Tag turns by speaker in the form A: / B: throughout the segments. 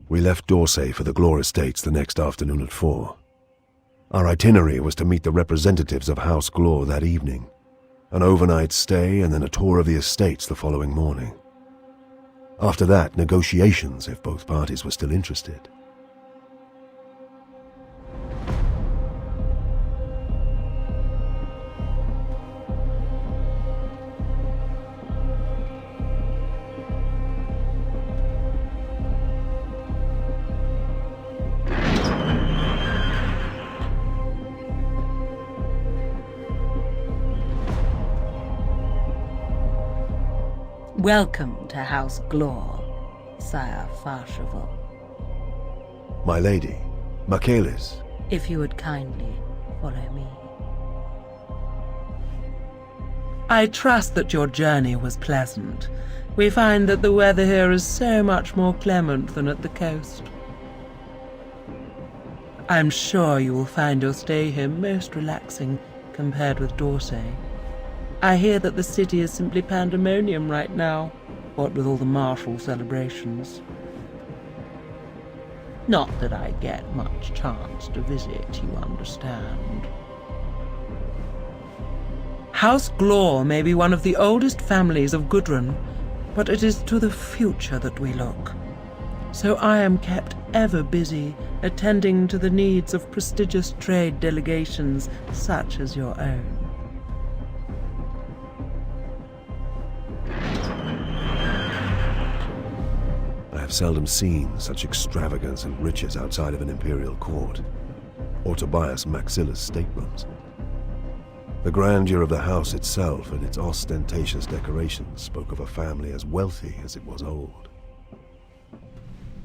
A: We left Dorsey for the Glaw estates the next afternoon at 4. Our itinerary was to meet the representatives of House Glaw that evening, an overnight stay and then a tour of the estates the following morning. After that, negotiations if both parties were still interested.
B: Welcome to House Glaw, Sire Farshavel.
A: My lady, Michaelis.
B: If you would kindly follow me.
C: I trust that your journey was pleasant. We find that the weather here is so much more clement than at the coast. I'm sure you will find your stay here most relaxing compared with Dorsey. I hear that the city is simply pandemonium right now, what with all the martial celebrations. Not that I get much chance to visit, you understand. House Glaw may be one of the oldest families of Gudrun, but it is to the future that we look. So I am kept ever busy attending to the needs of prestigious trade delegations such as your own.
A: I have seldom seen such extravagance and riches outside of an imperial court, or Tobias Maxilla's staterooms. The grandeur of the house itself and its ostentatious decorations spoke of a family as wealthy as it was old.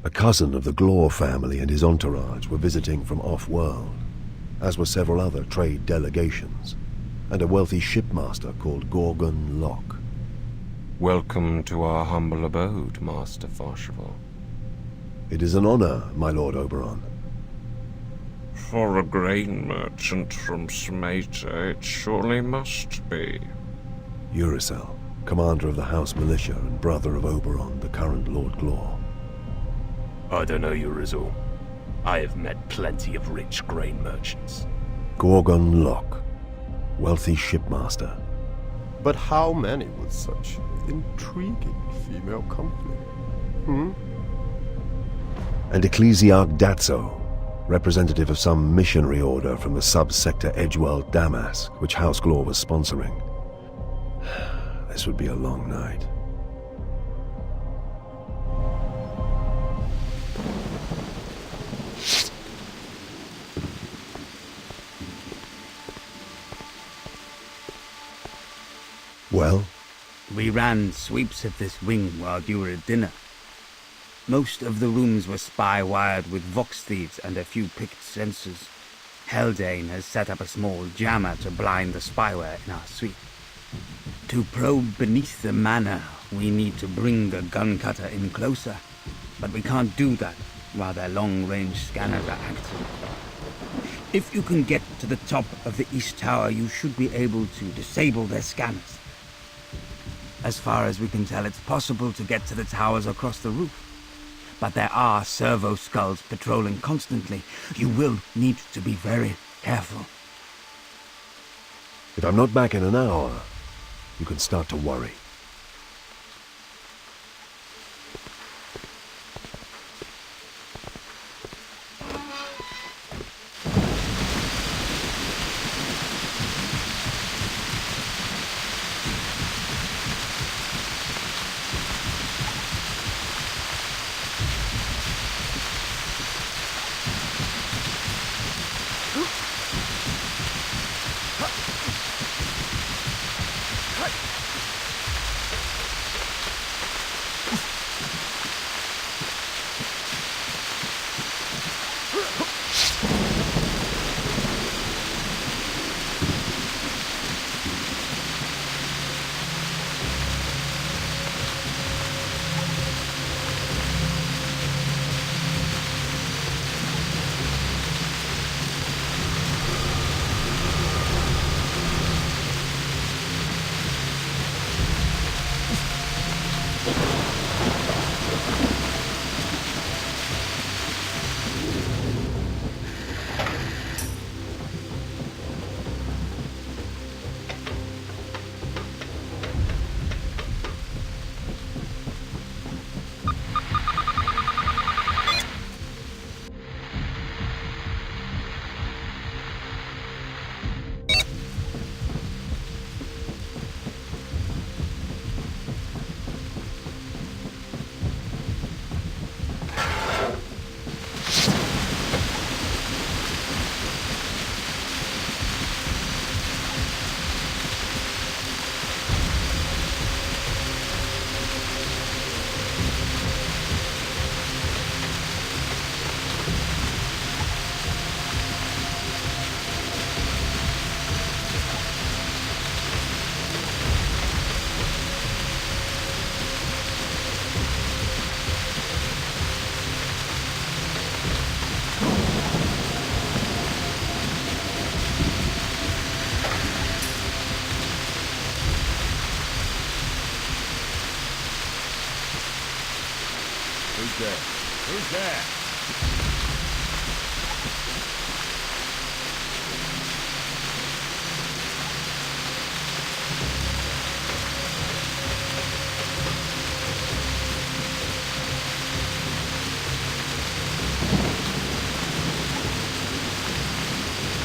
A: A cousin of the Glaw family and his entourage were visiting from off-world, as were several other trade delegations, and a wealthy shipmaster called Gorgon Locke.
D: Welcome to our humble abode, Master Farshavel.
A: It is an honor, my Lord Oberon.
D: For a grain merchant from Smaita, it surely must be.
A: Uricel, commander of the House Militia and brother of Oberon, the current Lord Glaw.
E: I don't know you, Rizal. I have met plenty of rich grain merchants.
A: Gorgon Locke, wealthy shipmaster.
F: But how many with such intriguing female company?
A: And Ecclesiarch Datso, representative of some missionary order from the sub-sector Edgewell Damask, which House Glaw was sponsoring. This would be a long night. Well?
G: We ran sweeps of this wing while you were at dinner. Most of the rooms were spy-wired with vox thieves and a few picked sensors. Haldane has set up a small jammer to blind the spyware in our suite. To probe beneath the manor, we need to bring the gun cutter in closer. But we can't do that while their long-range scanners are active. If you can get to the top of the East Tower, you should be able to disable their scanners. As far as we can tell, it's possible to get to the towers across the roof. But there are servo skulls patrolling constantly. You will need to be very careful.
A: If I'm not back in an hour, you can start to worry.
E: Who's there? Who's there?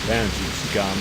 H: Down, you scum.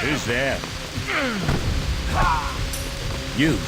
E: Who's there? You,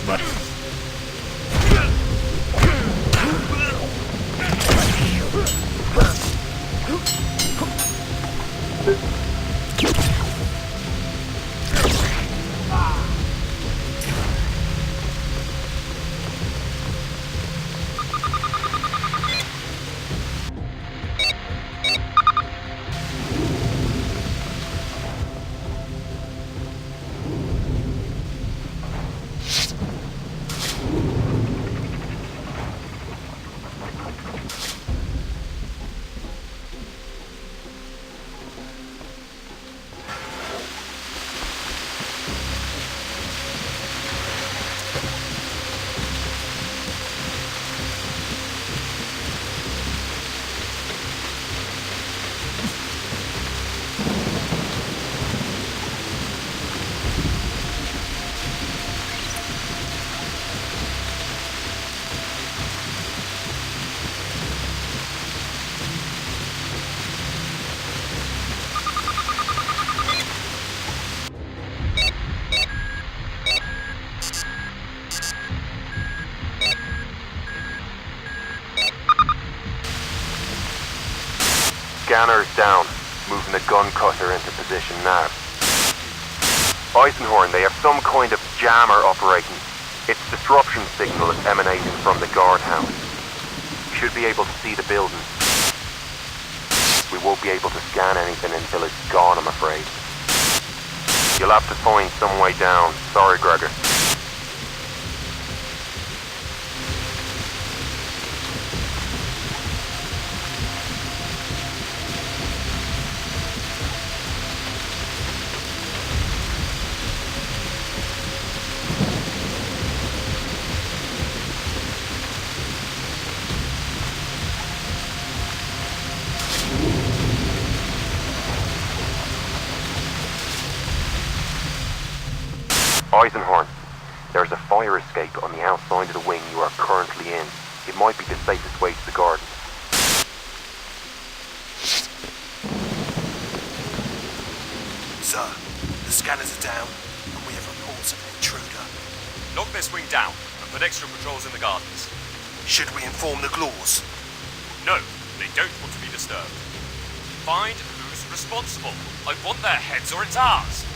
I: Scanners down. Moving the gun cutter into position now. Eisenhorn, they have some kind of jammer operating. Its disruption signal is emanating from the guardhouse. We should be able to see the building. We won't be able to scan anything until it's gone, I'm afraid. You'll have to find some way down. Sorry, Gregor. Eisenhorn, there's a fire escape on the outside of the wing you are currently in. It might be the safest way to the garden.
J: Sir, the scanners are down, and we have reports of an intruder.
K: Lock this wing down, and put extra patrols in the gardens.
J: Should we inform the Glaws?
K: No, they don't want to be disturbed. Find who's responsible. I want their heads or it's ours.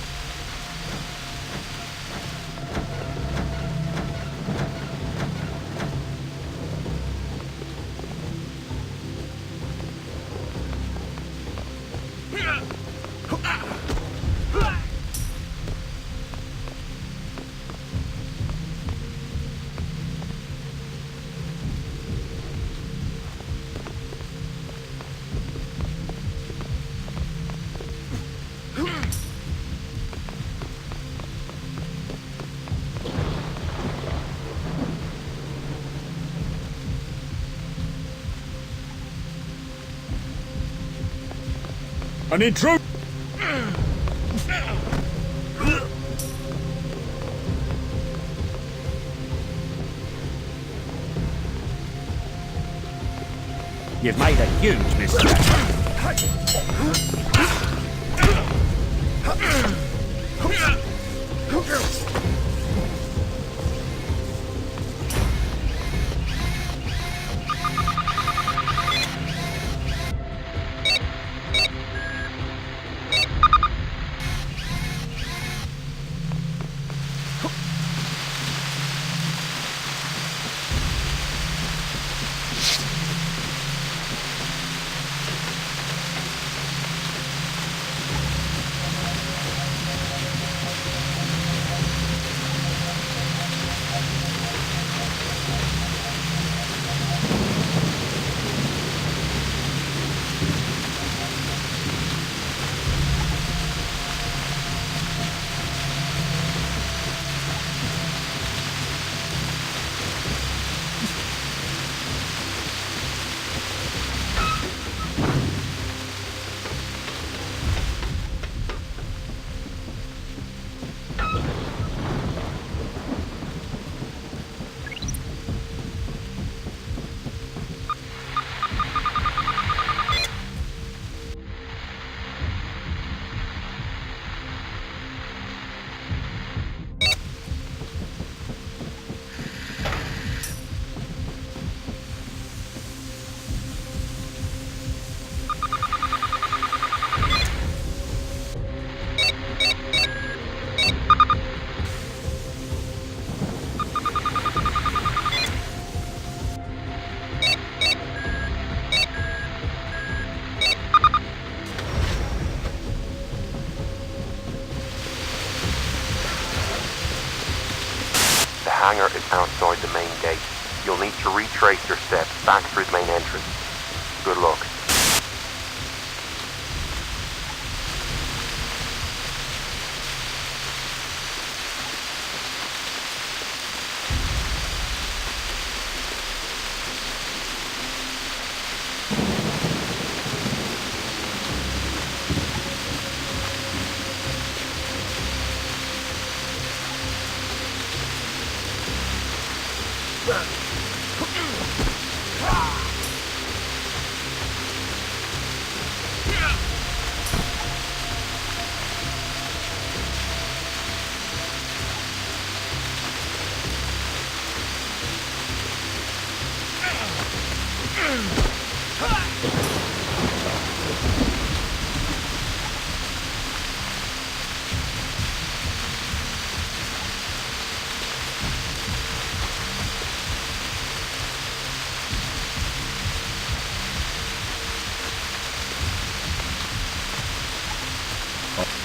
E: An intruder! You've made a huge mistake.
I: hangar is outside the main gate. You'll need to retrace your steps back through the main entrance. Good luck.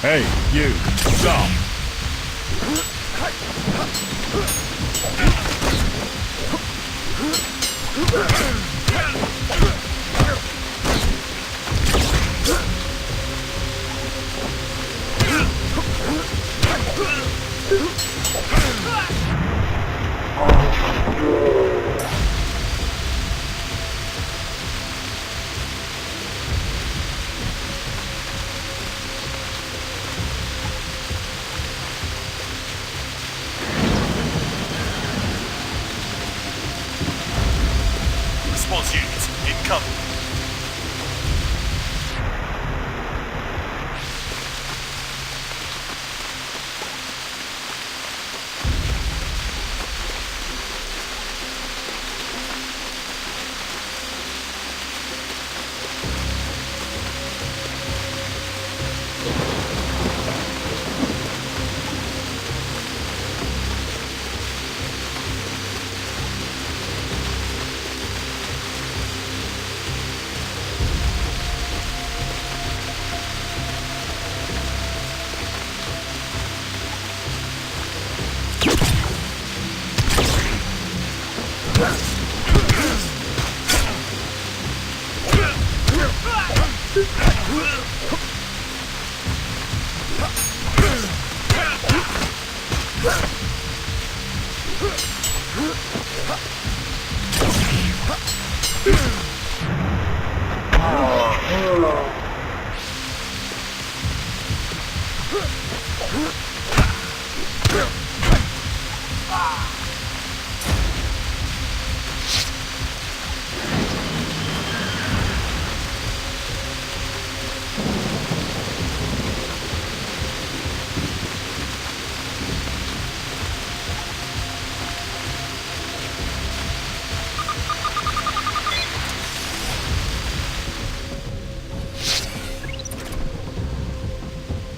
H: Hey, you, stop!
J: Response units, incoming.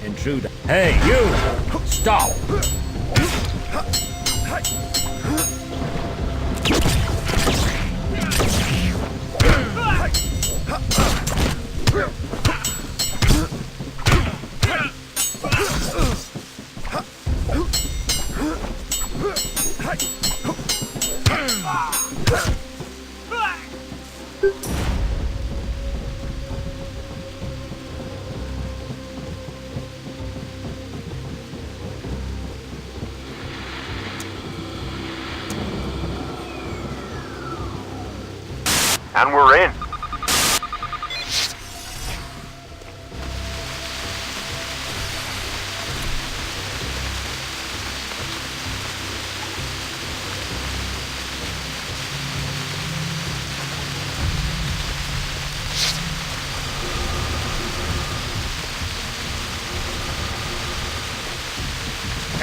H: Intruder. Hey, you! Stop!
I: And we're in.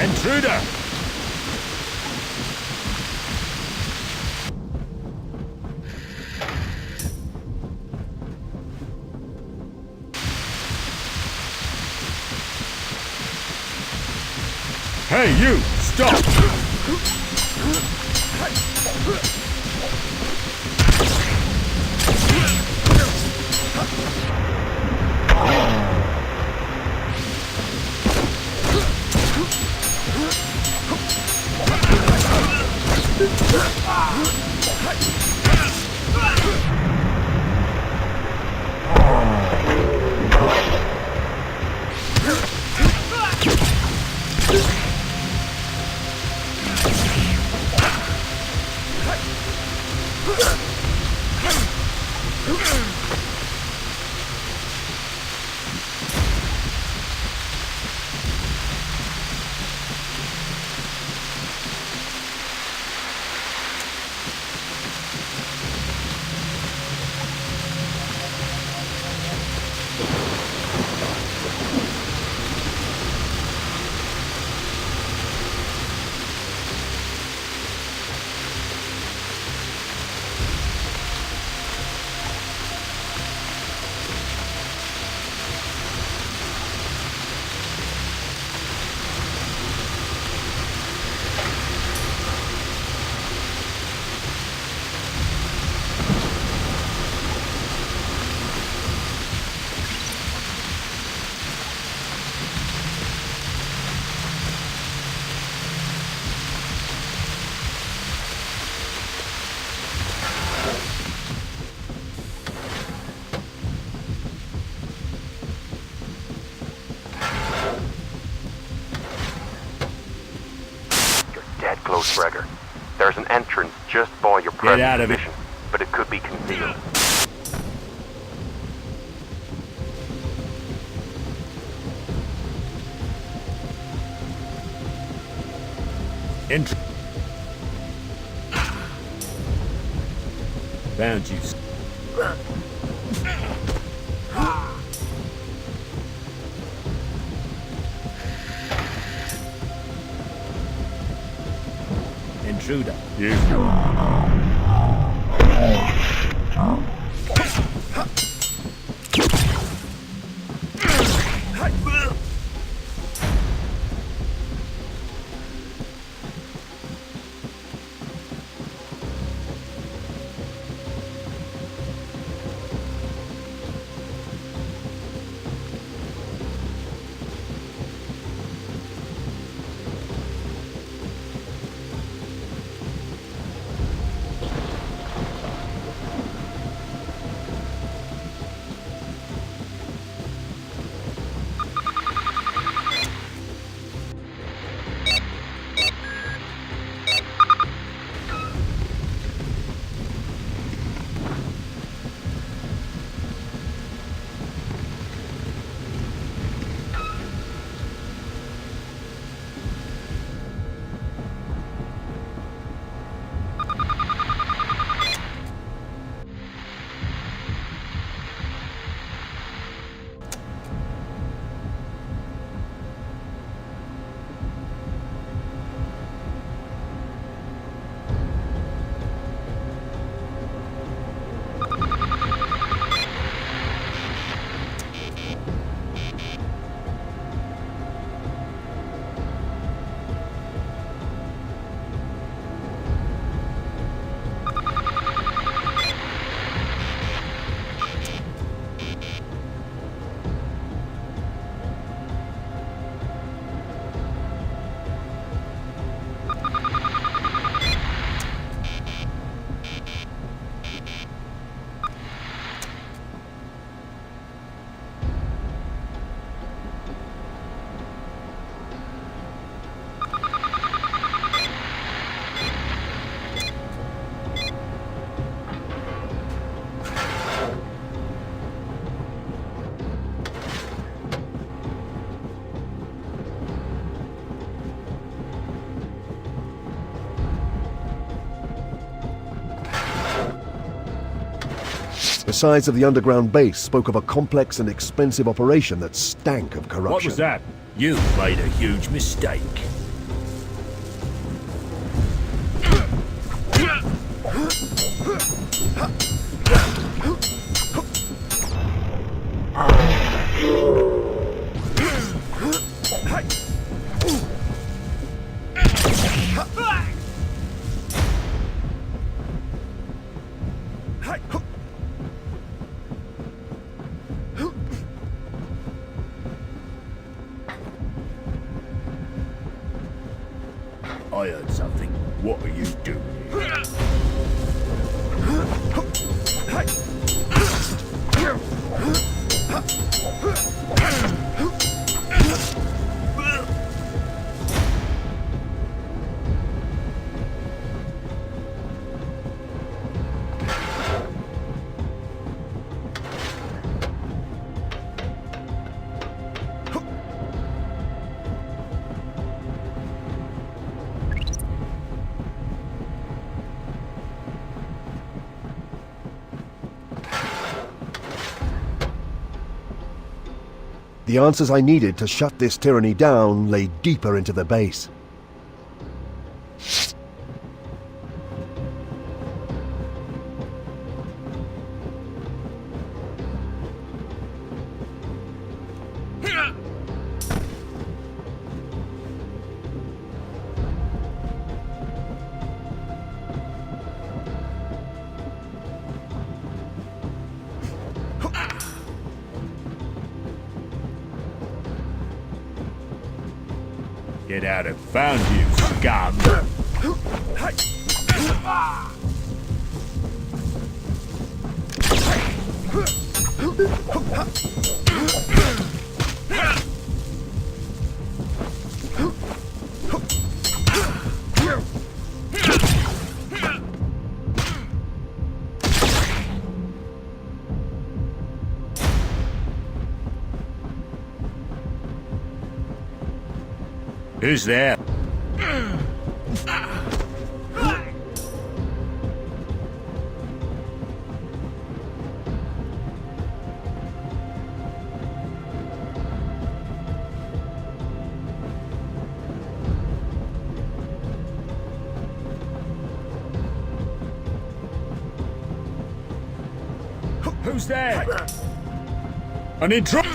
H: Intruder! Hey, you! Stop!
I: just by your
H: Get out
I: present
H: of it.
I: position, but it could be concealed.
H: Found you. Intruder. You.
A: The size of the underground base spoke of a complex and expensive operation that stank of corruption.
H: What was that?
E: You made a huge mistake. I heard something. What are you doing here?
A: The answers I needed to shut this tyranny down lay deeper into the base.
H: Get out of found you, scum! Who's there?
E: Who's there? An intruder!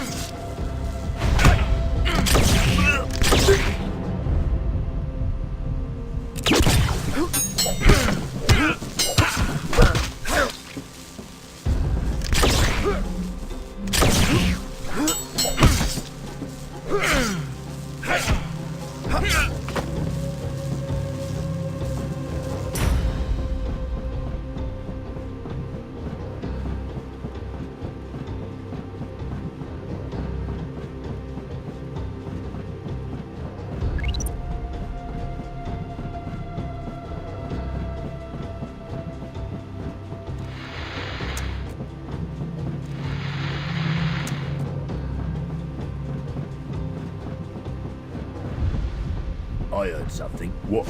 E: I heard something.
H: What?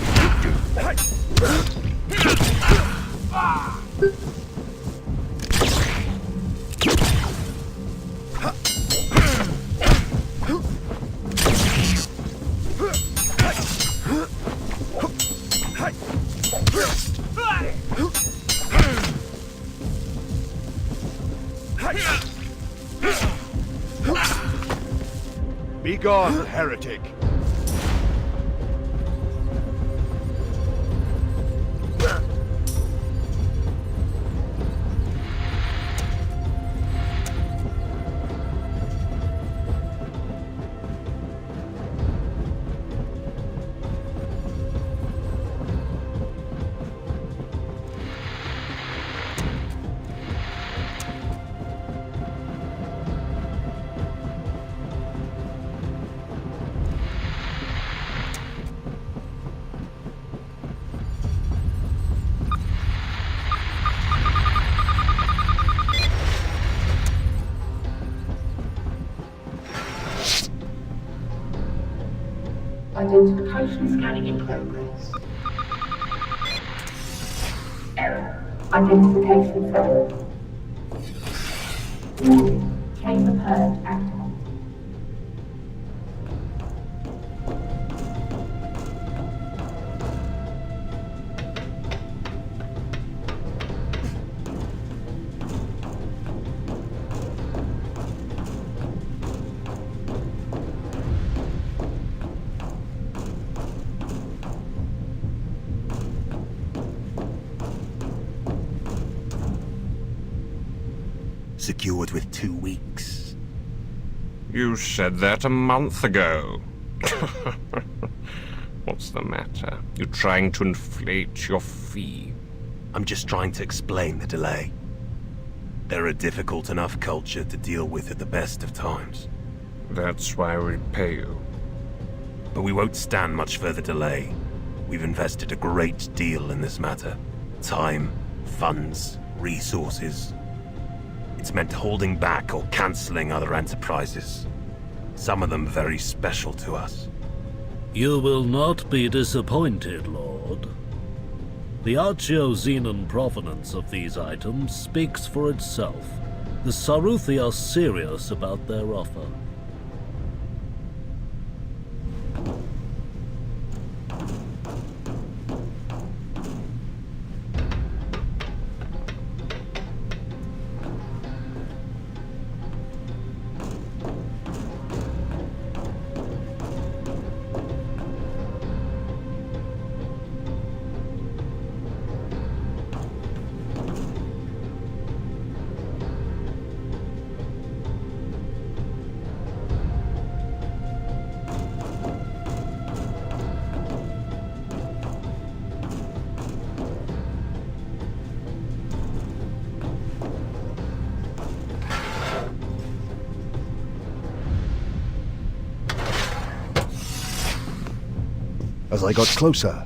F: Be gone, heretic!
L: Identification scanning in progress. Error. Identification failed. Warning. Chamber purge activated.
E: Secured with 2 weeks.
D: You said that a month ago. What's the matter? You're trying to inflate your fee.
E: I'm just trying to explain the delay. They're a difficult enough culture to deal with at the best of times.
D: That's why we pay you.
E: But we won't stand much further delay. We've invested a great deal in this matter. Time, funds, resources. It's meant holding back or cancelling other enterprises. Some of them very special to us.
M: You will not be disappointed, Lord. The Archeo-Xenon provenance of these items speaks for itself. The Saruthi are serious about their offer.
A: As I got closer,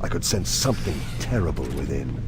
A: I could sense something terrible within.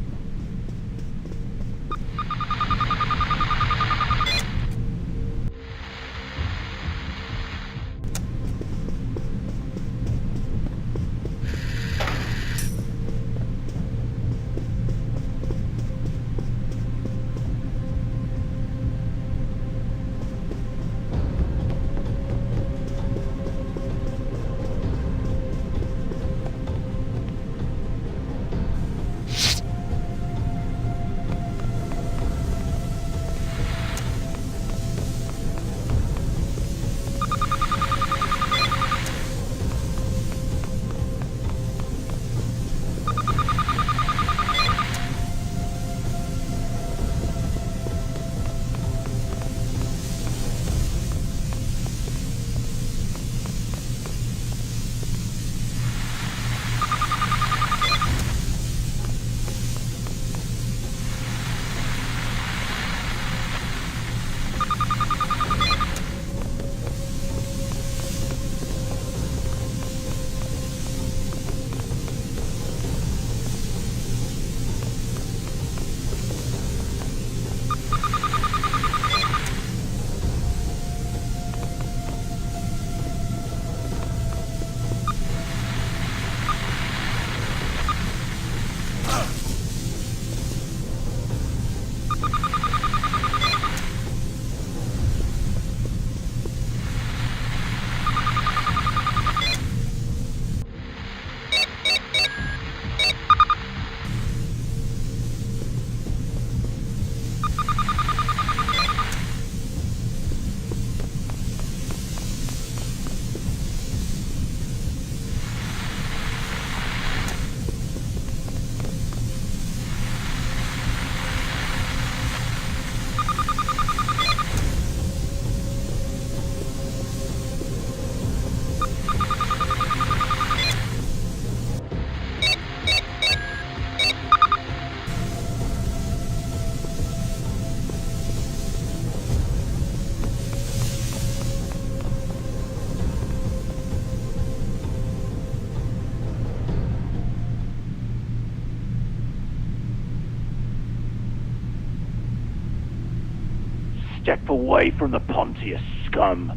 N: away from the Pontius scum.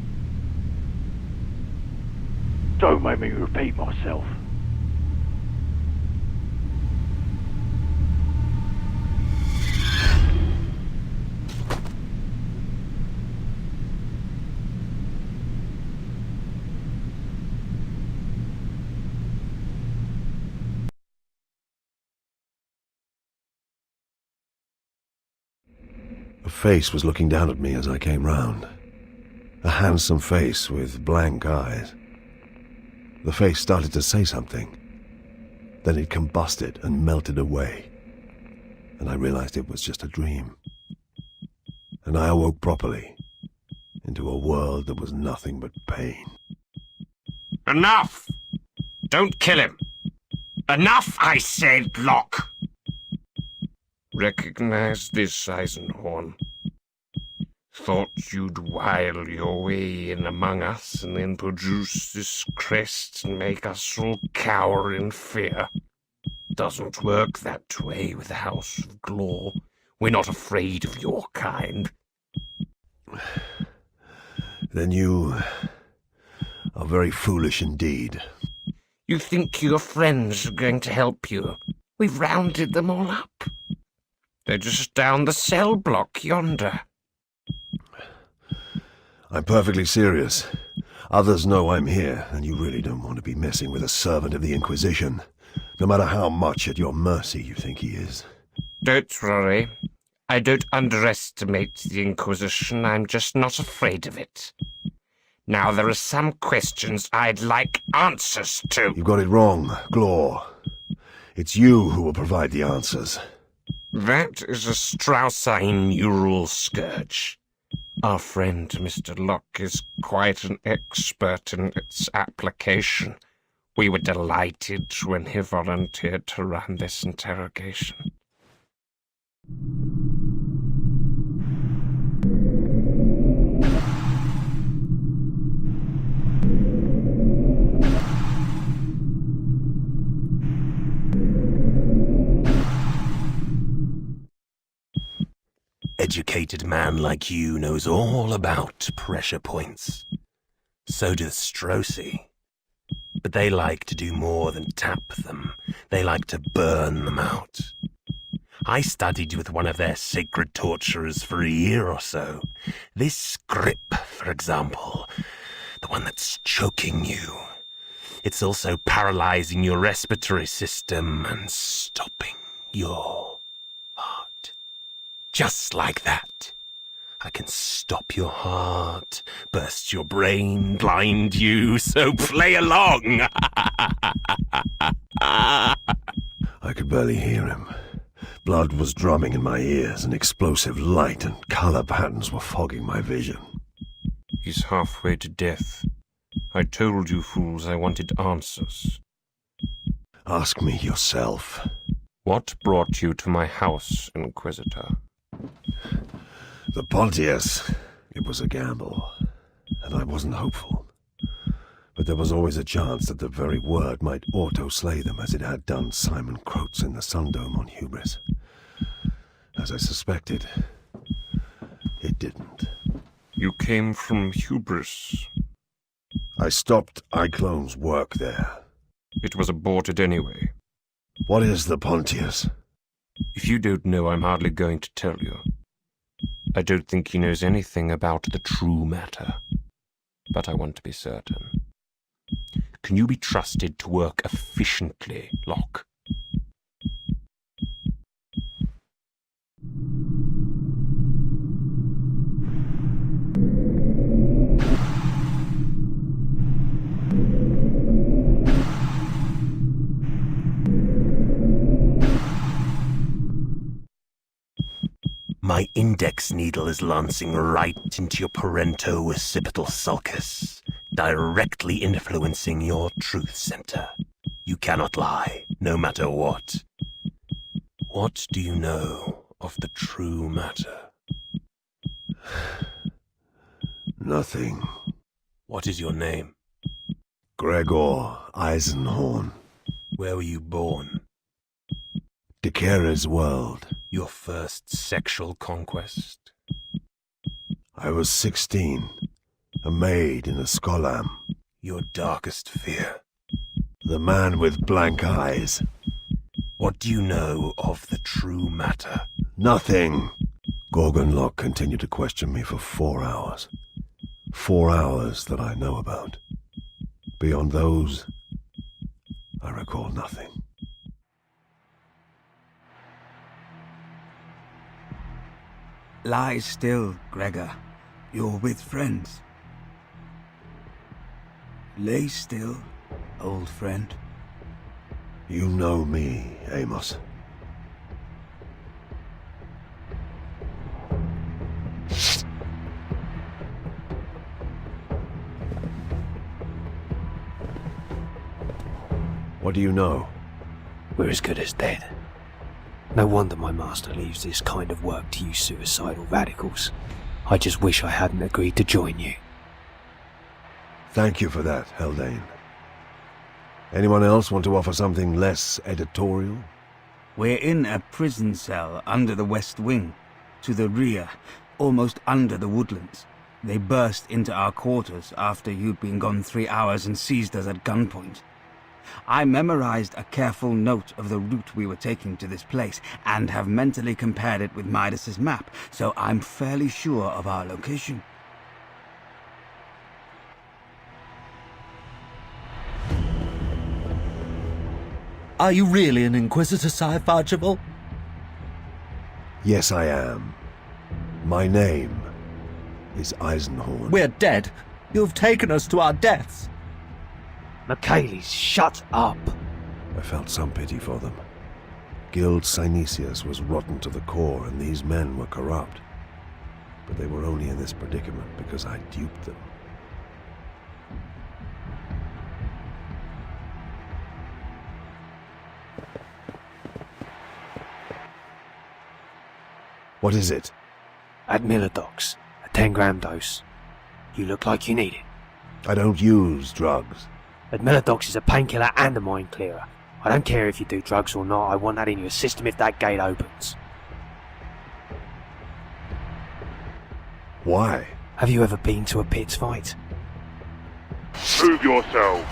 N: Don't make me repeat myself.
A: A face was looking down at me as I came round. A handsome face with blank eyes. The face started to say something. Then it combusted and melted away. And I realized it was just a dream. And I awoke properly into a world that was nothing but pain.
D: Enough! Don't kill him! Enough, I said, Locke! Recognize this, Eisenhorn. Thought you'd wile your way in among us and then produce this crest and make us all cower in fear. Doesn't work that way with the House of Glaw. We're not afraid of your kind.
A: Then you are very foolish indeed.
D: You think your friends are going to help you? We've rounded them all up. They're just down the cell block yonder.
A: I'm perfectly serious. Others know I'm here, and you really don't want to be messing with a servant of the Inquisition, no matter how much at your mercy you think he is.
D: Don't worry. I don't underestimate the Inquisition. I'm just not afraid of it. Now, there are some questions I'd like answers to.
A: You've got it wrong, Glaw. It's you who will provide the answers.
D: That is a Straussine neural scourge. Our friend Mr. Locke is quite an expert in its application. We were delighted when he volunteered to run this interrogation.
E: Educated man like you knows all about pressure points. So do the Strossi. But they like to do more than tap them. They like to burn them out. I studied with one of their sacred torturers for a year or so. This grip, for example, the one that's choking you. It's also paralyzing your respiratory system and stopping your heart. Just like that. I can stop your heart, burst your brain, blind you, so play along!
A: I could barely hear him. Blood was drumming in my ears, and explosive light and color patterns were fogging my vision.
D: He's halfway to death. I told you fools I wanted answers.
A: Ask me yourself.
D: What brought you to my house, Inquisitor?
A: The Pontius. It was a gamble, and I wasn't hopeful. But there was always a chance that the very word might auto-slay them as it had done Simon Croats in the Sundome on Hubris. As I suspected, it didn't.
D: You came from Hubris?
A: I stopped iClone's work there.
D: It was aborted anyway.
A: What is the Pontius?
D: If you don't know, I'm hardly going to tell you. I don't think he knows anything about the true matter. But I want to be certain. Can you be trusted to work efficiently, Locke?
E: My index needle is lancing right into your parento-occipital sulcus, directly influencing your truth center. You cannot lie, no matter what. What do you know of the true matter?
A: Nothing.
E: What is your name?
A: Gregor Eisenhorn.
E: Where were you born?
A: Dekera's world.
E: Your first sexual conquest?
A: I was 16, a maid in a scholam.
E: Your darkest fear.
A: The man with blank eyes.
E: What do you know of the true matter?
A: Nothing. Gorgonlock continued to question me for 4 hours. 4 hours that I know about. Beyond those, I recall nothing.
G: Lie still, Gregor. You're with friends. Lay still, old friend.
A: You know me, Amos. What do you know?
O: We're as good as dead. No wonder my master leaves this kind of work to you suicidal radicals. I just wish I hadn't agreed to join you.
A: Thank you for that, Haldane. Anyone else want to offer something less editorial?
G: We're in a prison cell under the west wing, to the rear, almost under the woodlands. They burst into our quarters after you'd been gone 3 hours and seized us at gunpoint. I memorized a careful note of the route we were taking to this place, and have mentally compared it with Midas's map, so I'm fairly sure of our location.
C: Are you really an Inquisitor, Sire Farchival?
A: Yes, I am. My name is Eisenhorn.
C: We're dead. You've taken us to our deaths.
O: Michaelis, shut up!
A: I felt some pity for them. Guild Synesius was rotten to the core, and these men were corrupt. But they were only in this predicament because I duped them. What is it?
O: At Milodox, a 10-gram dose. You look like you need it.
A: I don't use drugs.
O: Milodox is a painkiller and a mind clearer. I don't care if you do drugs or not, I want that in your system if that gate opens.
A: Why?
O: Have you ever been to a pits fight?
N: Prove yourself.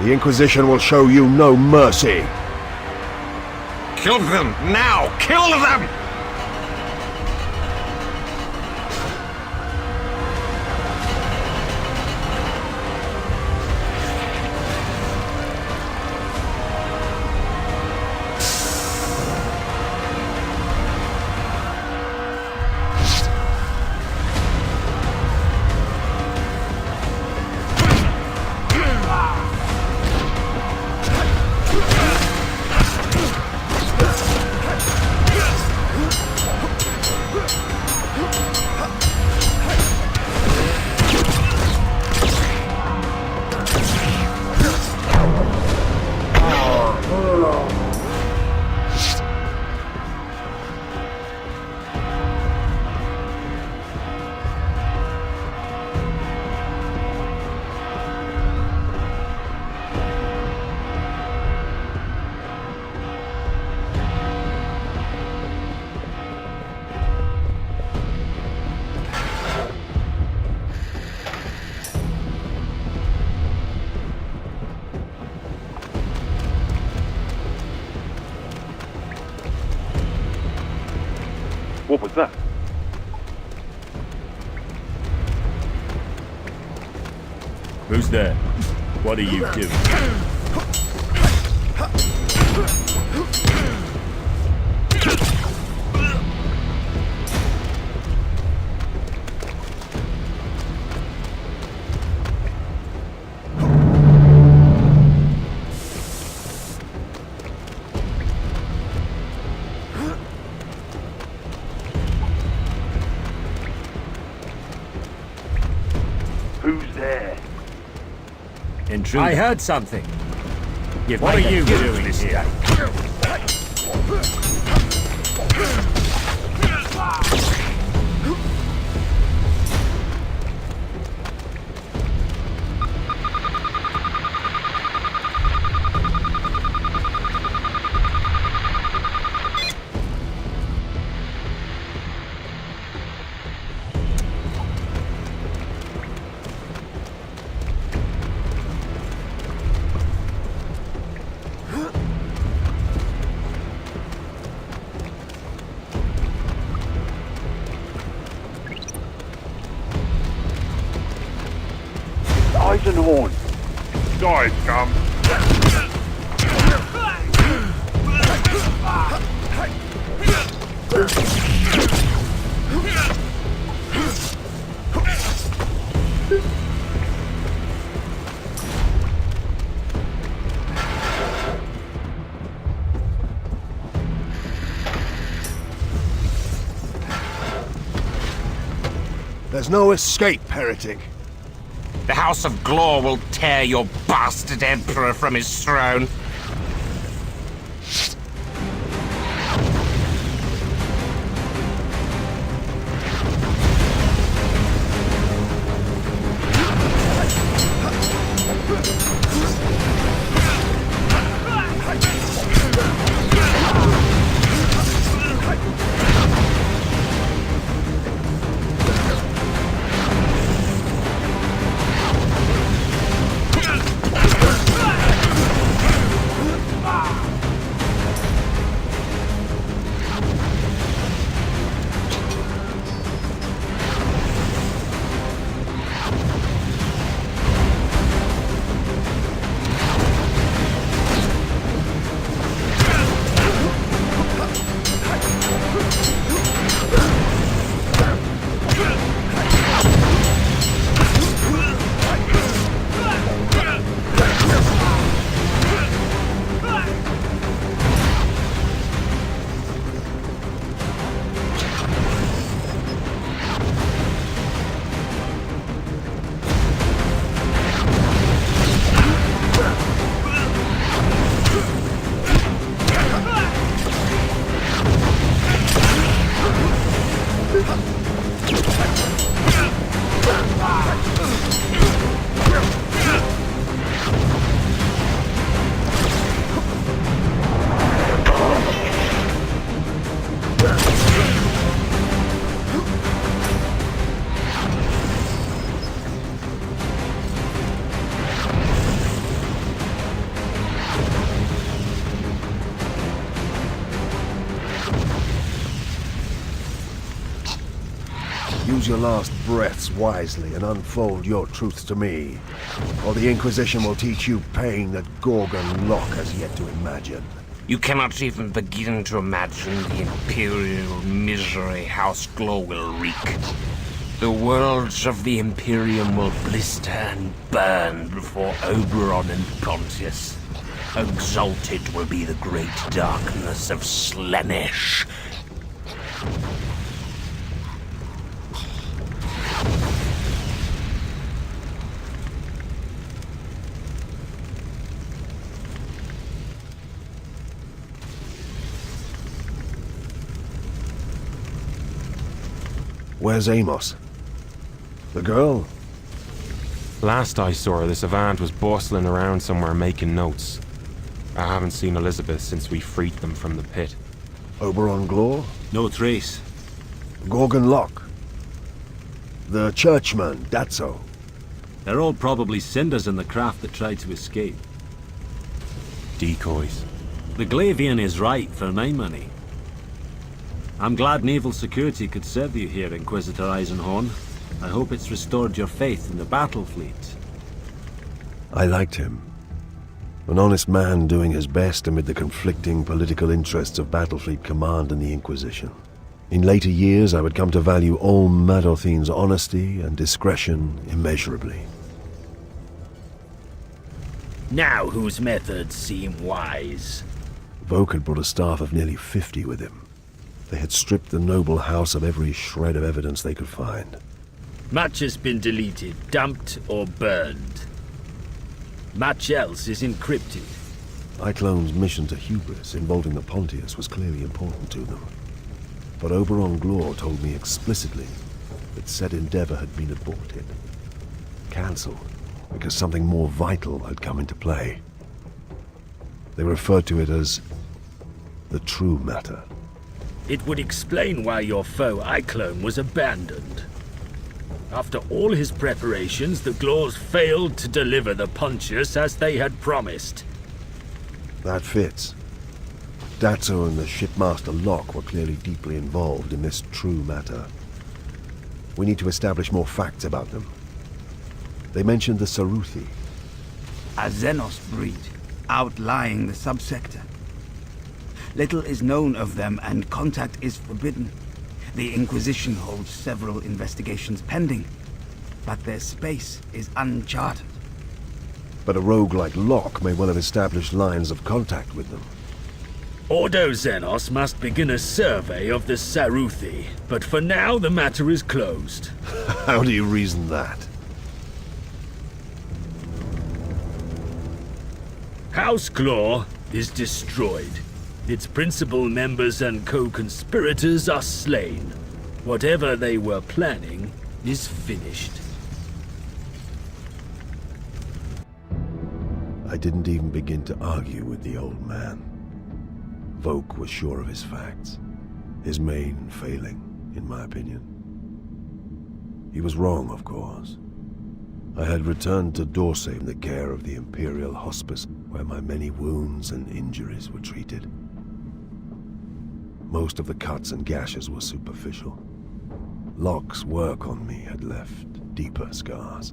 A: The Inquisition will show you no mercy.
D: Kill them now! Kill them!
N: What was that?
H: Who's there? What are you doing?
N: Who's there?
H: Intruder.
G: I heard something.
H: What are you doing here?
N: Eisenhorn! Die, scum!
A: There's no escape, heretic.
D: The House of Glaw will tear your bastard emperor from his throne.
A: Use your last breaths wisely and unfold your truth to me, or the Inquisition will teach you pain that Gorgon Locke has yet to imagine.
D: You cannot even begin to imagine the imperial misery House Glaw will wreak. The worlds of the Imperium will blister and burn before Oberon and Pontius. Exalted will be the great darkness of Slaaneshi.
A: Where's Amos? The girl?
P: Last I saw her, the Savant was bustling around somewhere making notes. I haven't seen Elizabeth since we freed them from the pit.
A: Oberon Glaw?
Q: No trace.
A: Gorgon Locke? The churchman, Datso?
Q: They're all probably cinders in the craft that tried to escape.
P: Decoys.
Q: The Glavian is right, for my money. I'm glad naval security could serve you here, Inquisitor Eisenhorn. I hope it's restored your faith in the battle fleet.
A: I liked him. An honest man doing his best amid the conflicting political interests of Battlefleet Command and the Inquisition. In later years, I would come to value all Madothine's honesty and discretion immeasurably.
R: Now whose methods seem wise?
A: Voke had brought a staff of nearly 50 with him. They had stripped the noble house of every shred of evidence they could find.
R: Much has been deleted, dumped, or burned. Much else is encrypted.
A: Iclone's mission to Hubris involving the Pontius was clearly important to them. But Oberon Glaw told me explicitly that said endeavor had been aborted. Cancelled, because something more vital had come into play. They referred to it as the true matter.
R: It would explain why your foe Iclone was abandoned. After all his preparations, the Glaws failed to deliver the Pontius as they had promised.
A: That fits. Datso and the shipmaster Locke were clearly deeply involved in this true matter. We need to establish more facts about them. They mentioned the Saruthi.
G: A Xenos breed, outlying the subsector. Little is known of them and contact is forbidden. The Inquisition holds several investigations pending, but their space is uncharted.
A: But a rogue like Locke may well have established lines of contact with them.
R: Ordo Xenos must begin a survey of the Saruthi, but for now the matter is closed.
A: How do you reason that?
R: House Glaw is destroyed. Its principal members and co-conspirators are slain. Whatever they were planning is finished.
A: I didn't even begin to argue with the old man. Voke was sure of his facts. His main failing, in my opinion. He was wrong, of course. I had returned to Dorsey in the care of the Imperial Hospice, where my many wounds and injuries were treated. Most of the cuts and gashes were superficial. Locke's work on me had left deeper scars.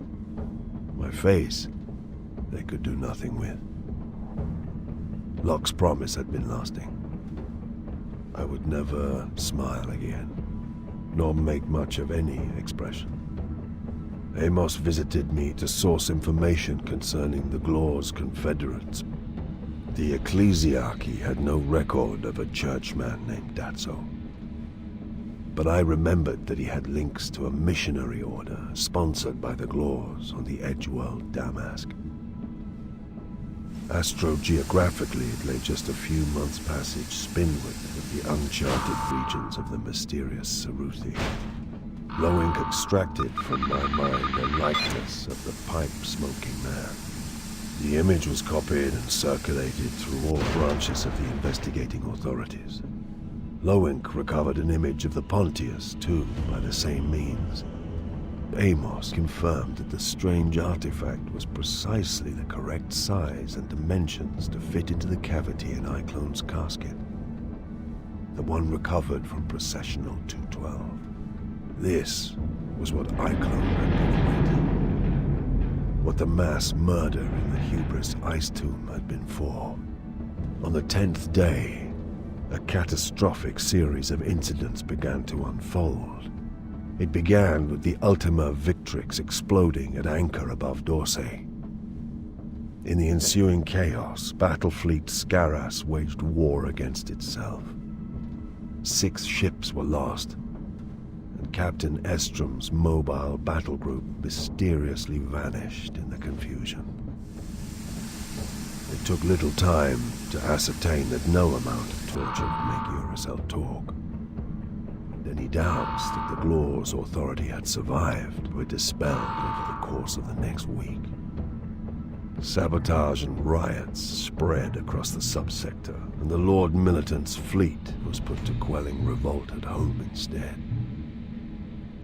A: My face, they could do nothing with. Locke's promise had been lasting. I would never smile again, nor make much of any expression. Amos visited me to source information concerning the Glaw's confederates. The ecclesiarchy had no record of a churchman named Datso. But I remembered that he had links to a missionary order sponsored by the Glaws on the Edgeworld Damask. Astrogeographically, it lay just a few months' passage spinward of the uncharted regions of the mysterious Saruthi. Lowink extracted from my mind a likeness of the pipe-smoking man. The image was copied and circulated through all branches of the investigating authorities. Lowink recovered an image of the Pontius, too, by the same means. Amos confirmed that the strange artifact was precisely the correct size and dimensions to fit into the cavity in Iclone's casket. The one recovered from Processional 212. This was what Iclone had been awaiting. What the mass murder in the Hubris Ice Tomb had been for. On the 10th day, a catastrophic series of incidents began to unfold. It began with the Ultima Victrix exploding at anchor above Dorsey. In the ensuing chaos, Battlefleet Scaras waged war against itself. 6 ships were lost, and Captain Estrom's mobile battle group mysteriously vanished in the confusion. It took little time to ascertain that no amount of torture would make Uracel talk. Any doubts that the Glaw's authority had survived were dispelled over the course of the next week. Sabotage and riots spread across the subsector, and the Lord Militant's fleet was put to quelling revolt at home instead.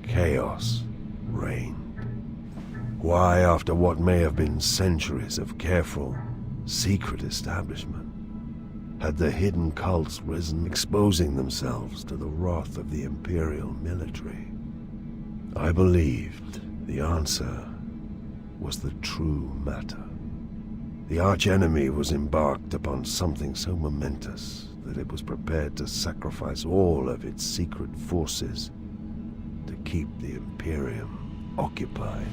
A: Chaos reigned. Why, after what may have been centuries of careful, secret establishment, had the hidden cults risen, exposing themselves to the wrath of the Imperial military. I believed the answer was the true matter. The archenemy was embarked upon something so momentous that it was prepared to sacrifice all of its secret forces to keep the Imperium occupied.